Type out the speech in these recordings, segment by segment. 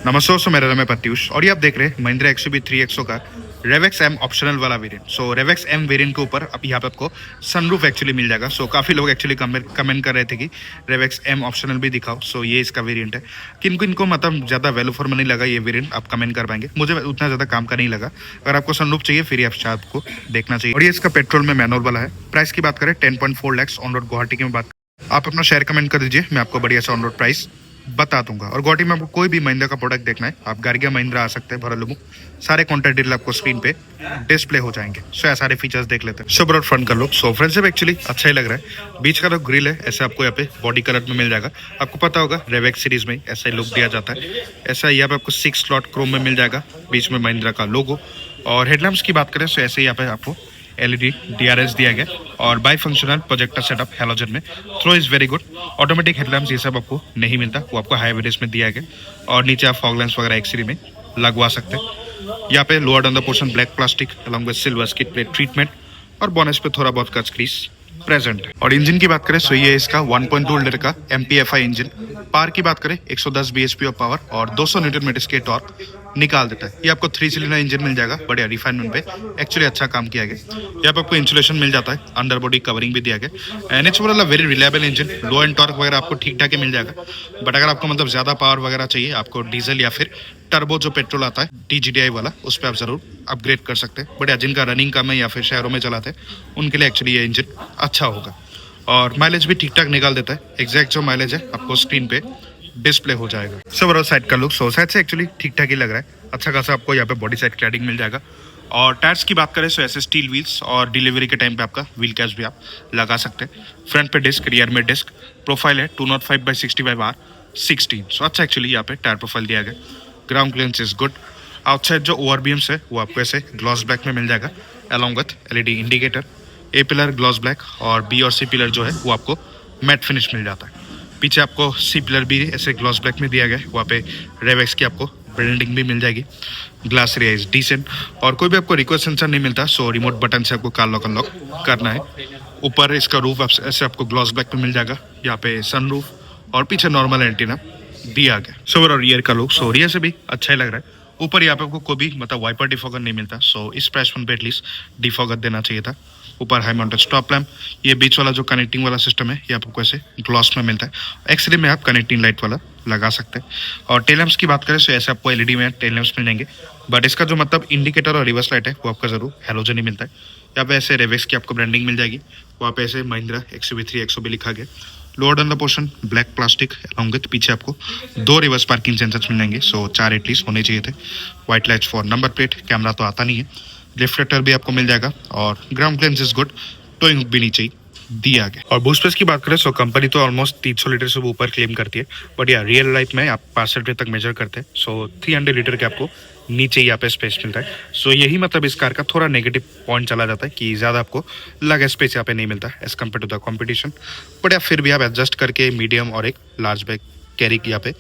नमस्ते दोस्तों, मेरा नाम है प्रत्युष और ये आप देख रहे हैं महिंद्रा XUV 3XO का रेवेक्स एम ऑप्शनल वाला वेरिएंट। सो रेवेक्स एम वेरिएंट के ऊपर अब यहाँ पे आपको सनरूफ एक्चुअली मिल जाएगा। सो काफ़ी लोग एक्चुअली कमेंट कर रहे थे कि रेवेक्स एम ऑप्शनल भी दिखाओ। सो ये इसका वेरिएंट है। किनको इनको मतलब ज़्यादा वैल्यू फॉर मनी लगा ये वेरिएंट, आप कमेंट कर पाएंगे। मुझे उतना ज़्यादा काम का नहीं लगा। अगर आपको सनरूफ चाहिए फिर आप शायद आपको देखना चाहिए। और ये इसका पेट्रोल में मैनुअल वाला है। प्राइस की बात करें 10.4 लाख ऑन रोड गुवाहाटी की में बात, आप अपना शेयर कमेंट कर दीजिए, मैं आपको बढ़िया सा ऑन रोड प्राइस बता दूंगा। और गुवाहाटी में आपको कोई भी महिंद्रा का प्रोडक्ट देखना है, आप गार्गिया महिंद्रा आ सकते हैं भरलुमु। सारे कॉन्टैक्ट डिटेल आपको स्क्रीन पे डिस्प्ले हो जाएंगे। सो ये सारे फीचर्स देख लेते हैं। शोबर फ्रंट का लुक, सो फ्रंट से एक्चुअली अच्छा ही लग रहा है। बीच का जो ग्रिल है ऐसे आपको यहाँ पे बॉडी कलर में मिल जाएगा। आपको पता होगा रेवेक्स सीरीज में ऐसा ही लुक दिया जाता है। ऐसा यहाँ पे आपको 6 स्लॉट क्रोम में मिल जाएगा, बीच में महिंद्रा का लोगो। और हेडलैम्प्स की बात करें तो ऐसे यहाँ पे आपको LED DRS दिया गया और bifunctional projector setup halogen में। Throw is very good. Automatic headlamps ये सब आपको नहीं मिलता, वो आपको हाई वेरियस में दिया गया। और नीचे आप फॉग लैंप्स वगैरह एक्सरी में लगवा सकते हैं। यहाँ पे lower down the portion black plastic along with silver skid plate treatment और बोनस पे थोड़ा बहुत कच क्रीज प्रेजेंट है। और इंजन की बात करें तो ये इसका 1.2 लीटर का MPFI इंजन। पावर की बात करें 110 bhp ऑफ पावर और 200 न्यूटन मीटर के टॉर्क निकाल देता है। ये आपको 3 सिलेंडर इंजन मिल जाएगा, बढ़िया रिफाइनमेंट पे एक्चुअली अच्छा काम किया गया। यहाँ पे आपको इंसुलेशन मिल जाता है, अंडर बॉडी कवरिंग भी दिया गया। एंड इट्स वाला very reliable engine. Low and torque वगैरह आपको ठीक ठाक ही मिल जाएगा। बट अगर आपको मतलब ज्यादा पावर वगैरह चाहिए, आपको डीजल या फिर टर्बो जो पेट्रोल आता है TGDI वाला, उस पर आप जरूर अपग्रेड कर सकते हैं। बढ़िया, जिनका रनिंग कम है या फिर शहरों में चलाते हैं उनके लिए एक्चुअली ये इंजन अच्छा होगा। और माइलेज भी ठीक ठाक निकाल देता है। एग्जैक्ट जो माइलेज है आपको स्क्रीन पे डिस्प्ले हो जाएगा। सब साइड का लुक, सो साइड से एक्चुअली ठीक ठाक ही लग रहा है। अच्छा खासा आपको यहाँ पे बॉडी साइड क्लैडिंग मिल जाएगा। और टायर्स की बात करें तो ऐसे स्टील व्हील्स और डिलीवरी के टाइम पे आपका व्हील कैच भी आप लगा सकते हैं। फ्रंट पे डिस्क, रियर में डिस्क। प्रोफाइल है 205/65R16। सो अच्छा एक्चुअली यहाँ पे टायर प्रोफाइल दिया गया। Ground clearance is good. Outside जो ORBMs है वो आपको ऐसे ग्लॉस ब्लैक में मिल जाएगा along with LED indicator. A pillar gloss black और B और C पिलर जो है वो आपको मैट फिनिश मिल जाता है। पीछे आपको C पिलर भी ऐसे ग्लॉस ब्लैक में दिया गया है। वहाँ पे रेवेक्स की आपको ब्रांडिंग भी मिल जाएगी। Glass area is decent. और कोई भी आपको रिक्वेस्ट सेंसर नहीं मिलता, सो रिमोट बटन से आपको कार लॉक अनलॉक करना है। ऊपर इसका रूफ ऐसे आपको ग्लॉस ब्लैक में मिल जाएगा। यहाँ पे सनरूफ और पीछे नॉर्मल एंटीना दिया गया। सो और रियर का लुक, सो रियर से भी अच्छा ही लग रहा है। ऊपर यहाँ पे आपको कोई भी मतलब वाइपर डिफॉगर नहीं मिलता, सो इस प्राइस पे एटलीस्ट डिफॉगर देना चाहिए था। ऊपर हाई माउंटेड स्टॉप लैम्प। ये बीच वाला जो कनेक्टिंग वाला सिस्टम है ये आपको ऐसे ग्लॉस में मिलता है। एक्सरे में आप कनेक्टिंग लाइट वाला लगा सकते हैं। और टेल लैम्प्स की बात करें तो ऐसे आपको LED में टेल लैम्प्स मिल जाएंगे। बट इसका जो मतलब इंडिकेटर और रिवर्स लाइट है वो आपका जरूर हैलोजन ही मिलता है। यहाँ पे ऐसे रेवेक्स की आपको ब्रांडिंग मिल जाएगी। वहाँ पे ऐसे महिंद्रा XUV 3XO भी लिखा गया। Lower down the portion black plastic along with पीछे आपको 2 रिवर्स पार्किंग सेंसर्स मिल जाएंगे। सो 4 एटलीस्ट होने चाहिए थे। White lights for number plate, camera तो आता नहीं है। रिफ्लेक्टर भी आपको मिल जाएगा। और ground clearance is good. Towing hook भी नीचे ही दिया गया। और बूस्ट स्पेस की बात करें तो कंपनी तो ऑलमोस्ट 300 लीटर से ऊपर क्लेम करती है। बट यार रियल लाइफ में आप 65 लीटर तक मेजर करते हैं। सो 300 लीटर के आपको नीचे यहाँ पे स्पेस मिलता है। सो यही मतलब इस कार का थोड़ा नेगेटिव पॉइंट चला जाता है कि ज़्यादा आपको लगा स्पेस यहाँ पे नहीं मिलता as compare to the competition. But यार फिर भी आप एडजस्ट करके मीडियम और एक लार्ज बैग कैरी यहाँ पे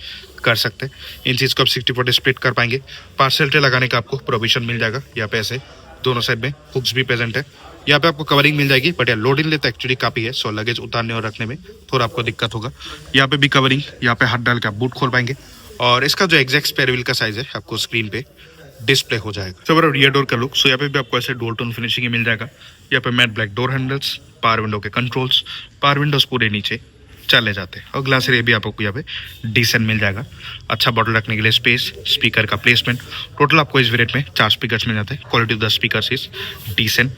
कर सकते हैं। इन चीज़ को आप 60-40 स्प्लिट कर पाएंगे। पार्सल ट्रे लगाने का आपको प्रोविजन मिल जाएगा। यहाँ पे ऐसे दोनों साइड में हुक्स भी प्रेजेंट है। यहाँ पे आपको कवरिंग मिल जाएगी। बट यार लोडिंग ले तो एक्चुअली काफ़ी है, सो लगेज उतारने और रखने में थोड़ा आपको दिक्कत होगा। यहाँ पे भी कवरिंग, यहाँ पे हाथ डाल के आप बूट खोल पाएंगे। और इसका जो एग्जैक्ट स्पेयर व्हील का साइज है आपको स्क्रीन पे डिस्प्ले हो जाएगा। तो रियर डोर का लुक, सो यहाँ पे भी आपको ऐसे डोर टोन फिनिशिंग मिल जाएगा। यहाँ पे matte black door handles, power window के कंट्रोल्स, पावर विंडोज पूरे नीचे चले जाते हैं। और ग्लास एरिया भी आपको यहाँ पे डिसेंट मिल जाएगा। अच्छा बॉटल रखने के लिए स्पेस, स्पीकर का प्लेसमेंट। टोटल आपको इस वेरिएंट में 4 स्पीकर्स मिल जाते हैं। Quality of the speakers is decent.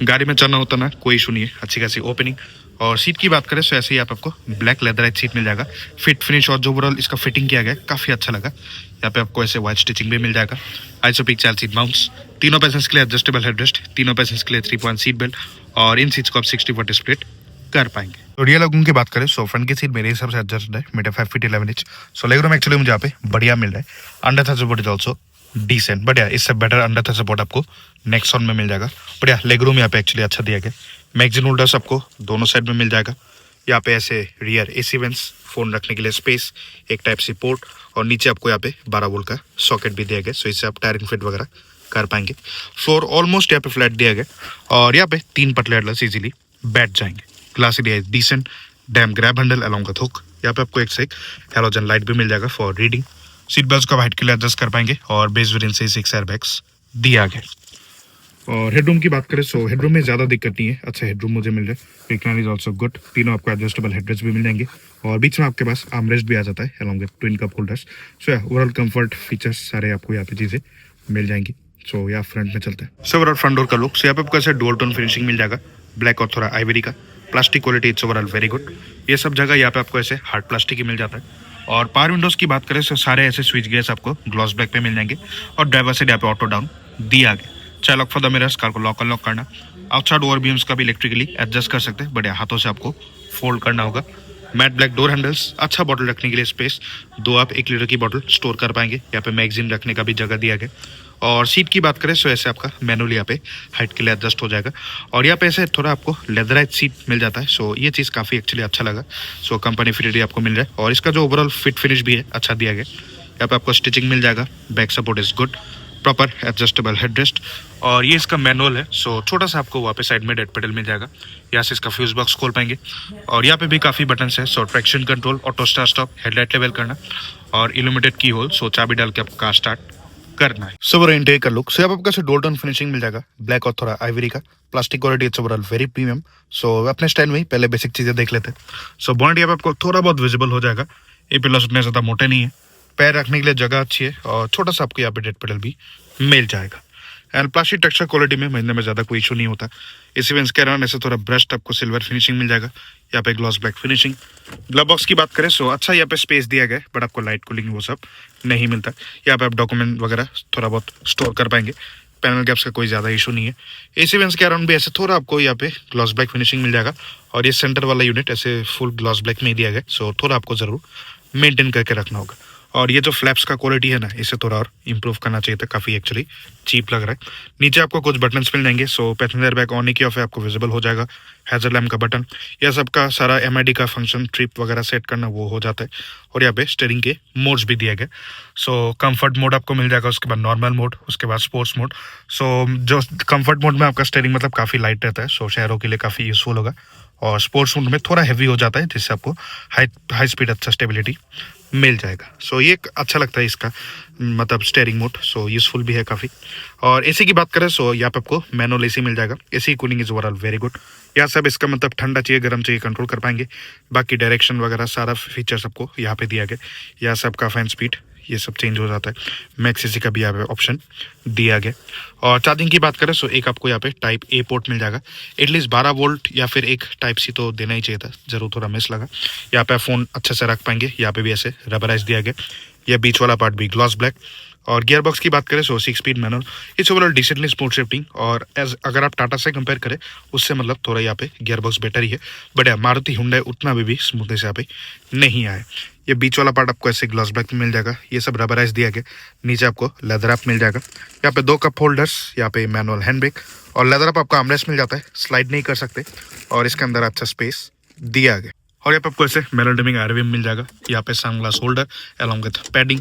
गाड़ी में चलना होता ना कोई इशू नहीं है। अच्छी खासी ओपनिंग। और सीट की बात करें तो ऐसे ही आपको ब्लैक लेदराइज सीट मिल जाएगा। फिट फिनिश और जो ओवरऑल इसका फिटिंग किया गया काफ़ी अच्छा लगा। यहाँ पे आपको ऐसे वाइट स्टिचिंग भी मिल जाएगा। आइसोपिक चाइल्ड सीट माउंट्स, तीनों पैसेंजर्स के लिए एडजस्टेबल हेडरेस्ट, तीनों पैसेंजर्स के लिए 3 पॉइंट सीट बेल्ट। और इन सीट्स को आप 60-40 स्प्लिट कर पाएंगे। तो रियल लुक की बात करें सो फ्रंट की सीट मेरे हिसाब से एडजस्ट है। Metre 5 feet 11 inch. So leg room actually मुझे यहाँ पे बढ़िया मिल रहा है। Under thigh support is also decent. But यार इससे बेटर अंडर था सपोर्ट आपको नेक्सॉन में मिल जाएगा। बट यार लेग रूम यहाँ पे एक्चुअली अच्छा दिया गया। मैगजीन होल्डर्स आपको दोनों साइड में मिल जाएगा। यहाँ पे ऐसे रियर AC वेंट्स, फोन रखने के लिए स्पेस, एक टाइप सी पोर्ट। और नीचे आपको यहाँ पे 12 वोल्ट का सॉकेट भी दिया गया। सो इससे आप टायरिंग फिट वगैरह कर पाएंगे। फ्लोर ऑलमोस्ट यहाँ पे फ्लैट दिया गया। और यहाँ पे 3 पतले एडलर्स इजीली बैठ जाएंगे। Glass area is decent. डैम grab handle along with hook. यहाँ पे आपको एक से एक हैलोजन लाइट भी मिल जाएगा फॉर रीडिंग। सीट बेल्ट को हाइट के लिए एडजस्ट कर पाएंगे और बेस वेरिएंट से 6 एयरबैग्स दिया गया। और हेडरूम की बात करें सो हेडरूम में ज़्यादा दिक्कत नहीं है, अच्छा हेडरूम मुझे मिल रहा है। रिक्लाइन इज ऑल्सो गुड, तीनों आपको एडजस्टेबल हेडरेस्ट भी मिल जाएंगे और बीच में आपके पास आर्मरेस्ट भी आ जाता है along with twin cup holders. So या ओवरऑल कंफर्ट फीचर्स सारे आपको यहाँ पे चीज़ें मिल जाएंगी। सो यहाँ फ्रंट में चलते हैं। सो ओवरऑल फ्रंट डोर का लुक, सो यहाँ पे आपको ऐसे डुअल टोन फिनिशिंग मिल जाएगा, ब्लैक और थोड़ा आइवरी का। Plastic quality it's overall very good, ये सब जगह यहाँ पे आपको ऐसे हार्ड प्लास्टिक ही मिल जाता है। और पावर विंडोज़ की बात करें तो सारे ऐसे स्विच गियर्स आपको ग्लॉस ब्लैक पे मिल जाएंगे और ड्राइवर साइड यहाँ पे ऑटो डाउन दिया गया। चाहे lock for the mirrors, car को लॉक अनलॉक करना। आउटसाइड ओवर बीम्स का भी इलेक्ट्रिकली एडजस्ट कर सकते हैं, बट हाथों से आपको फोल्ड करना होगा। मैट ब्लैक डोर हैंडल्स, अच्छा बॉटल रखने के लिए स्पेस, 2 आप 1 लीटर की बॉटल स्टोर कर पाएंगे। यहाँ पे मैगजीन रखने का भी जगह दिया गया। और सीट की बात करें सो ऐसे आपका मैनुअली यहाँ पे हाइट के लिए एडजस्ट हो जाएगा और यहाँ पे ऐसे थोड़ा आपको लेदराइज सीट मिल जाता है। सो ये चीज़ काफ़ी एक्चुअली अच्छा लगा। सो कंपनी फिटेड आपको मिल रहा है और इसका जो ओवरऑल फिट फिनिश भी है अच्छा दिया गया। यहाँ पे आपको स्टिचिंग मिल जाएगा, back support is good, proper adjustable headrest और ये इसका मैनुअल है। सो छोटा सा आपको वहाँ पे साइड में डेड पेडल मिल जाएगा, यहाँ से इसका फ्यूज बॉक्स खोल पाएंगे और यहाँ पे भी काफ़ी बटन्स है। So traction control, auto start stop, headlight level करना और इल्यूमिनेटेड की होल, सो चाबी डाल के आपको कार स्टार्ट करना है। सो इंटेरियर का लुक, सो यहाँ पे आपको डोर टोन फिनिशिंग मिल जाएगा, ब्लैक और थोड़ा आइवरी का। Plastic quality it's overall very premium. So अपने स्टाइल में ही पहले बेसिक चीज़ें देख लेते हैं। सो बॉन्ड यहाँ पे आपको थोड़ा बहुत विजिबल हो जाएगा, ये पिलर्स उतने ज़्यादा मोटे नहीं है, पैर रखने के लिए जगह अच्छी है और छोटा सा आपको यहाँ पे डेड पेडल भी मिल जाएगा। एंड प्लास्टिक टेक्सचर क्वालिटी में महीने में ज़्यादा कोई इशू नहीं होता। इसी वेंस के अराउंड ऐसे थोड़ा ब्रस्ट आपको सिल्वर फिनिशिंग मिल जाएगा, यहाँ पे gloss black finishing. Glove box की बात करें सो अच्छा यहाँ पे स्पेस दिया गया है, बट आपको लाइट कूलिंग वो सब नहीं मिलता। यहाँ पे आप डॉक्यूमेंट वगैरह थोड़ा बहुत स्टोर कर पाएंगे, पैनल गैप्स का कोई ज़्यादा इशू नहीं है। एसी वेंस के अराउंड भी ऐसे थोड़ा आपको यहाँ पे ग्लॉस ब्लैक फिनिशिंग मिल जाएगा और ये सेंटर वाला यूनिट ऐसे फुल ग्लॉस ब्लैक में ही दिया गया, सो थोड़ा आपको ज़रूर मेंटेन करके रखना होगा। और ये जो फ्लैप्स का क्वालिटी है ना, इसे थोड़ा और इम्प्रूव करना चाहिए था, काफ़ी एक्चुअली चीप लग रहा है। नीचे आपको कुछ बटन्स मिल जाएंगे, सो पैसेंजर बैग ऑन की ऑफ है आपको विजिबल हो जाएगा, हैजर लैम्प का बटन, यह सबका सारा एमआईडी का फंक्शन, ट्रिप वगैरह सेट करना वो हो जाता है। और यहाँ पे स्टीयरिंग के मोड्स भी दिया गया। सो कंफर्ट मोड आपको मिल जाएगा, उसके बाद नॉर्मल मोड, उसके बाद स्पोर्ट्स मोड। सो जो कंफर्ट मोड में आपका स्टीयरिंग मतलब काफ़ी लाइट रहता है, सो शहरों के लिए काफ़ी यूजफुल होगा। और स्पोर्ट्स मोड में थोड़ा हैवी हो जाता है, जिससे आपको हाई स्पीड अच्छा स्टेबिलिटी मिल जाएगा। सो ये अच्छा लगता है इसका मतलब स्टीयरिंग मोड, सो यूजफुल भी है काफ़ी। और एसी की बात करें सो यहाँ पे आपको मैनुअल एसी मिल जाएगा। AC cooling is overall very good, यहाँ सब इसका मतलब ठंडा चाहिए गर्म चाहिए कंट्रोल कर पाएंगे। बाकी डायरेक्शन वगैरह सारा फीचर्स आपको यहाँ पे दिया गया। यहाँ सबका फैन स्पीड ये सब चेंज हो जाता है, मैक्स एसी का भी यहाँ पे ऑप्शन दिया गया। और चार्जिंग की बात करें सो एक आपको यहाँ पे टाइप ए पोर्ट मिल जाएगा, एटलीस्ट 12 वोल्ट या फिर एक टाइप सी तो देना ही चाहिए था, जरूर थोड़ा मिस लगा। यहाँ पे आप फ़ोन अच्छे से रख पाएंगे, यहाँ पे भी ऐसे रबराइज दिया गया। यह बीच वाला पार्ट भी ग्लॉस ब्लैक। और गियर बॉक्स की बात करें सो 6 speed manual, it's overall decently smooth shifting. और एज अगर आप टाटा से कंपेयर करें उससे मतलब थोड़ा यहाँ पे गियर बॉक्स बेटर ही है, बट मारुति हुंडई उतना भी स्मूथनेस यहाँ पे नहीं आया। ये बीच वाला पार्ट आपको ऐसे ग्लॉस ब्लैक में मिल जाएगा, ये सब रबराइज दिया गया। नीचे आपको लेदर अप मिल जाएगा, यहाँ पे 2 कप होल्डर्स, यहाँ पे मैनुअल हैंड ब्रेक और लेदर अप आपको आर्मरेस्ट मिल जाता है, स्लाइड नहीं कर सकते और इसके अंदर अच्छा स्पेस दिया गया। और यहाँ पे आपको ऐसे मिरर डिमिंग आरवीएम मिल जाएगा, यहाँ पे sunglass holder along with padding,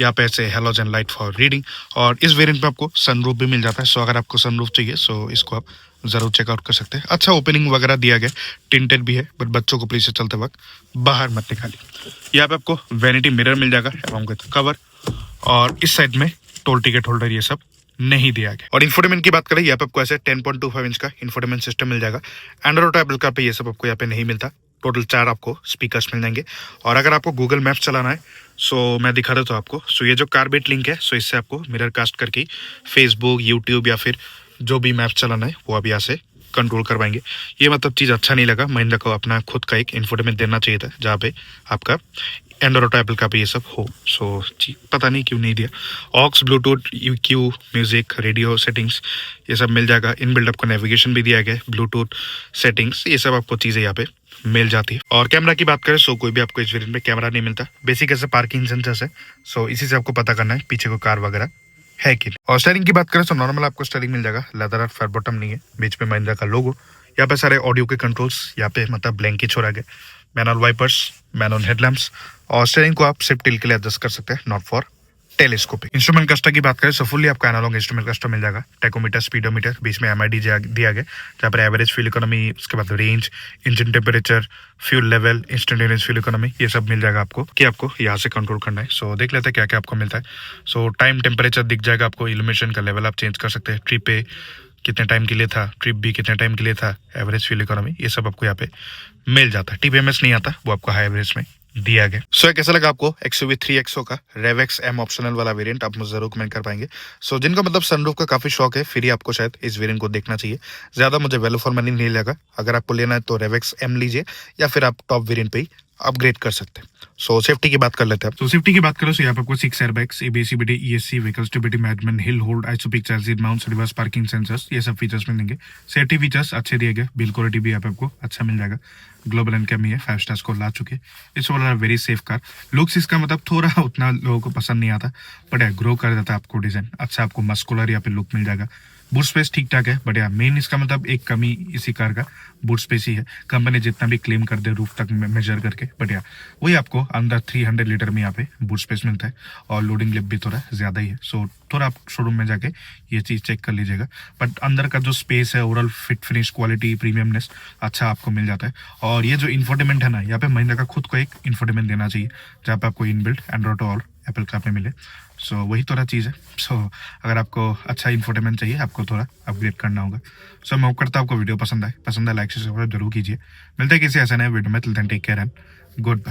यहाँ पे ऐसे हेलोजन लाइट फॉर रीडिंग। और इस वेरिएंट में आपको सनरूफ भी मिल जाता है, सो अगर आपको सनरूफ चाहिए सो इसको आप ज़रूर चेकआउट कर सकते हैं। अच्छा ओपनिंग वगैरह दिया गया, टिंटेड भी है, बट बच्चों को प्लीज से चलते वक्त बाहर मत निकालिए। यहाँ पे आपको वैनिटी मिरर मिल जाएगा अलॉन्ग विद कवर और इस साइड में टोल टिकट होल्डर ये सब नहीं दिया गया। और इंफोटेनमेंट की बात करें यहाँ पे आपको ऐसे 10.25 इंच का इंफोटेनमेंट सिस्टम मिल जाएगा। एंड्रॉइड एप्पल का पे ये सब आपको यहाँ पे नहीं मिलता। टोटल 4 आपको स्पीकर्स मिल जाएंगे। और अगर आपको गूगल मैप्स चलाना है सो मैं दिखा देता हूँ आपको। सो ये जो कारबेट लिंक है सो इससे आपको मिरर कास्ट करके फेसबुक, यूट्यूब या फिर जो भी मैप्स चलाना है वो आप यहाँ से कंट्रोल करवाएंगे। ये मतलब चीज़ अच्छा नहीं लगा, महिंद्रा को अपना खुद का एक इंफोटेनमेंट देना चाहिए था जहाँ पे आपका एंड्रॉइड एप्पल का भी ये सब हो। सो पता नहीं क्यों नहीं दिया। ऑक्स, ब्लूटूथ, यूक्यू, म्यूजिक, रेडियो सेटिंग्स ये सब मिल जाएगा। इनबिल्ट आपको नेविगेशन भी दिया गया है, ब्लूटूथ सेटिंग्स ये सब आपको चीज़ें यहाँ पे मिल जाती है। और कैमरा की बात करें सो कोई भी आपको इस वेरिएंट में कैमरा नहीं मिलता। बेसिक ऐसे पार्किंग सेंसर्स है, सो इसी से आपको पता करना है पीछे को कार वगैरह है कि नहीं। और स्टीयरिंग की बात करें तो नॉर्मल आपको स्टीयरिंग मिल जाएगा, लेदर फेयर बॉटम नहीं है, बीच में महिंद्रा का लोगो। यहाँ पे सारे ऑडियो के कंट्रोल्स यहाँ पे मतलब ब्लैंक ही छोड़ा गया। मैनुअल वाइपर्स, मैनुअल हेडलैम्प्स और स्टीयरिंग को आप सिर्फ टिल के लिए एडजस्ट कर सकते हैं, not for telescopic. Instrument cluster की बात करें तो फुल्ली आपको एनालॉग इंस्ट्रूमेंट क्लस्टर मिल जाएगा, टेकोमीटर, स्पीडोमीटर, बीच में एमआईडी दिया गया जहाँ पर एवरेज फ्यूल इकोनॉमी, उसके बाद range, engine temperature, fuel level, instantaneous fuel economy, ये सब मिल जाएगा आपको कि आपको यहाँ से कंट्रोल करना है। सो देख लेते हैं क्या क्या आपको मिलता है। सो टाइम टेम्परेचर दिख जाएगा आपको, इल्यूमिनेशन का लेवल आप चेंज कर सकते हैं, ट्रिप पे कितने टाइम के लिए था, ट्रिप भी कितने टाइम के लिए था, एवरेज फ्यूल इकोनॉमी, ये सब आपको यहाँ पे मिल जाता है। टीपीएमएस नहीं आता, वो आपको हाई एवरेज में दिया गया। सो कैसा लगा आपको XUV 3XO का रेवेक्स M ऑप्शनल वाला वेरिएंट, आप मुझे जरूर कमेंट कर पाएंगे। सो जिनको मतलब सनरूफ का काफी शौक है, फिर ही आपको शायद इस वेरिएंट को देखना चाहिए। ज्यादा मुझे वैल्यू फॉर मनी नहीं लगा। अगर आपको लेना है तो रेवेक्स M लीजिए, या फिर आप टॉप वेरिएंट पे ही अपग्रेड कर सकते हैं। सो सेफ्टी की बात कर लेते हैं। तो सेफ्टी की बात करो तो यहाँ पे आपको 6 airbags, ABS, CBD, ESC, vehicle stability management, hill hold, आइसोपिक charging mount, reverse parking sensors, ये सब फीचर्स मिलेंगे। सेफ्टी फीचर्स अच्छे दिए गए, बिल्ड क्वालिटी भी यहाँ पे आपको अच्छा मिल जाएगा। ग्लोबल एनकैम है, 5 स्टार्स को ला चुके। इट्स वाला वेरी सेफ कार। लुक्स इसका मतलब थोड़ा उतना लोगों को पसंद नहीं आता, बट ग्रो कर देता है आपको डिजाइन अच्छा, आपको मस्कुलर यहाँ पे लुक मिल जाएगा। बूट स्पेस ठीक ठाक है, बट यार मेन इसका मतलब एक कमी इसी कार का बूट स्पेस ही है। कंपनी जितना भी क्लेम कर दे रूफ तक मेजर करके, बट यार वही आपको अंदर 300 लीटर में यहाँ पे बूट स्पेस मिलता है, और लोडिंग लिप भी थोड़ा ज्यादा ही है। सो थोड़ा आप शोरूम में जाके ये चीज चेक कर लीजिएगा, बट अंदर का जो स्पेस है, overall fit finish, quality, premiumness अच्छा आपको मिल जाता है। और ये जो इन्फोटेनमेंट है ना, यहाँ पे महिंद्रा का खुद को एक इन्फोटेनमेंट देना चाहिए, जहाँ पे आपको इनबिल्ट एंड्रॉइड और एप्पल कार में मिले। सो वही थोड़ा चीज़ है। सो अगर आपको अच्छा इन्फोटेनमेंट चाहिए, आपको थोड़ा अपग्रेड करना होगा। सो मैं होप करता हूँ आपको वीडियो पसंद आए लाइक से सब्सक्राइब जरूर कीजिए। मिलते हैं किसी ऐसा नए वीडियो में, till then take care and good bye.